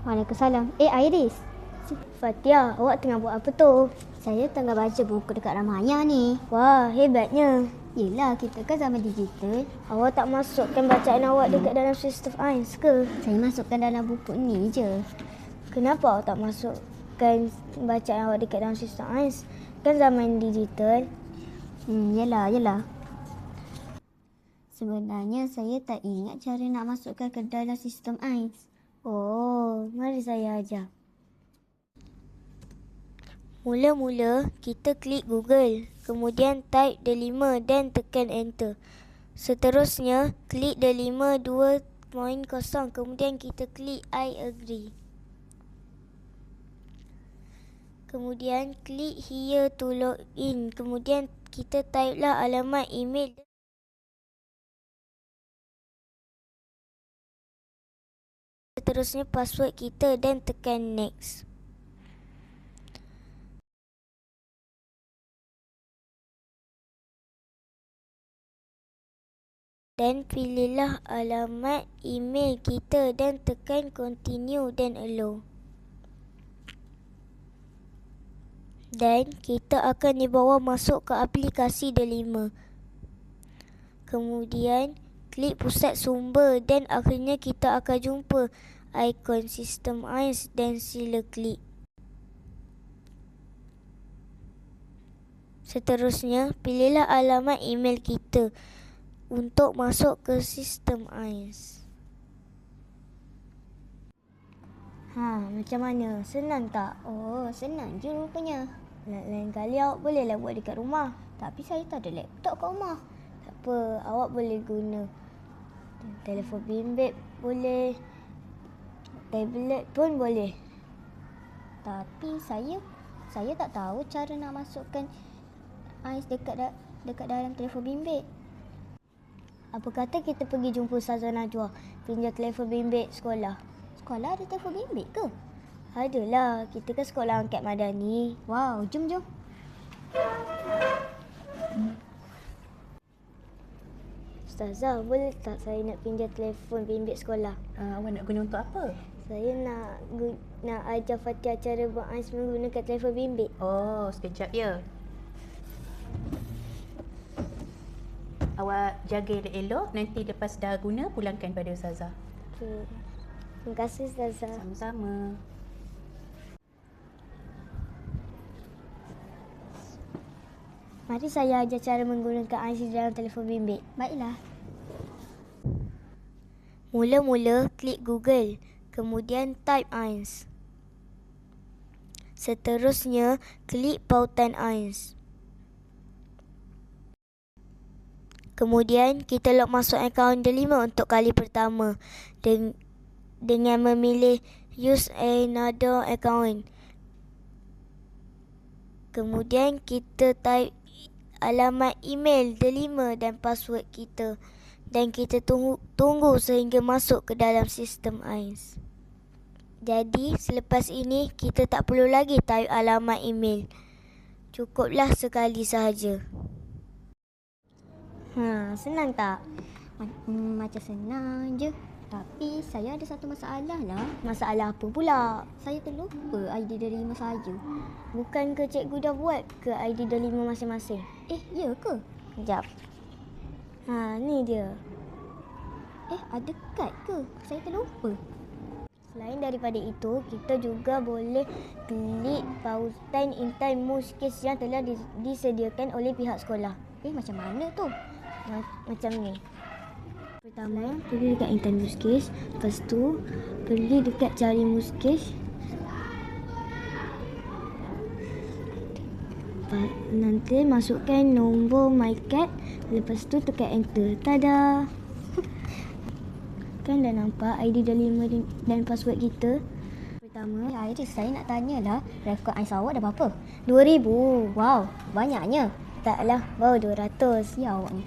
Waalaikumsalam. Iris. Fatia, awak tengah buat apa tu? Saya tengah baca buku dekat Ramaya ni. Wah, hebatnya. Yelah, kita kan zaman digital. Awak tak masukkan bacaan awak dekat dalam sistem AIS ke? Saya masukkan dalam buku ni je. Kenapa awak tak masukkan bacaan awak dekat dalam sistem AIS? Kan zaman digital. Yelah. Sebenarnya saya tak ingat cara nak masukkan ke dalam sistem AIS. Oh, mari saya ajar. Mula-mula, kita klik Google. Kemudian type delima dan tekan Enter. Seterusnya, klik delima 2.0. Kemudian kita klik I agree. Kemudian, klik Here to log in. Kemudian, kita typelah alamat email. Seterusnya password kita dan tekan next. Dan pilihlah alamat email kita dan tekan continue dan allow. Dan kita akan dibawa masuk ke aplikasi delima. Kemudian klik pusat sumber dan akhirnya kita akan jumpa ikon sistem AIS dan sila klik. Seterusnya, pilihlah alamat email kita untuk masuk ke sistem AIS. Macam mana? Senang tak? Oh, senang je rupanya. Lain kali awak bolehlah buat dekat rumah. Tapi saya tak ada laptop kat rumah. Tak apa, awak boleh guna telefon bimbit boleh. Tablet pun boleh. Tapi saya tak tahu cara nak masukkan AIS dekat dalam telefon bimbit. Apa kata kita pergi jumpa Ustazah Najwa, pinjam telefon bimbit sekolah. Sekolah ada telefon bimbit ke? Adalah, kita kan sekolah angkat madani. Wow, jom. Ustazah, boleh tak saya nak pinjam telefon bimbit sekolah? Awak nak guna untuk apa? Saya nak ajar Fatia cara buat AIS menggunakan telefon bimbit. Oh, sekejap ya. Awak jaga elok-elok, nanti lepas dah guna, pulangkan pada Ustazah. Okay. Terima kasih Ustazah. Sama-sama. Mari saya ajar cara menggunakan AIS dalam telefon bimbit. Baiklah. Mula-mula, klik Google. Kemudian type AIS. Seterusnya, klik pautan AIS. Kemudian, kita log masuk akaun delima untuk kali pertama dengan memilih Use Another Account. Kemudian, kita type alamat email delima dan password kita. Dan kita tunggu sehingga masuk ke dalam sistem AIS. Jadi, selepas ini, kita tak perlu lagi type alamat email. Cukuplah sekali sahaja. Senang tak? Macam senang je. Tapi saya ada satu masalah lah. Masalah apa pula? Saya terlupa ID delima saya. Bukan ke cikgu dah buat ke ID delima masing-masing? Ya ke? Sekejap. Ni dia. Ada kad ke? Saya terlupa. Selain daripada itu, kita juga boleh klik pautan Intan Muskis yang telah disediakan oleh pihak sekolah. Macam mana tu? Macam ni. Pertama, pergi dekat Intan Muskis. Lepas tu, pergi dekat cari Muskis. Nanti masukkan nombor MyCard. Lepas tu tekan Enter. Tada! Kan dah nampak ID delima dan password kita. Pertama, Iris, saya nak tanyalah, rekod AIS awak dah berapa? 2,000. Wow, banyaknya. Taklah, baru 200. Ya awak ni.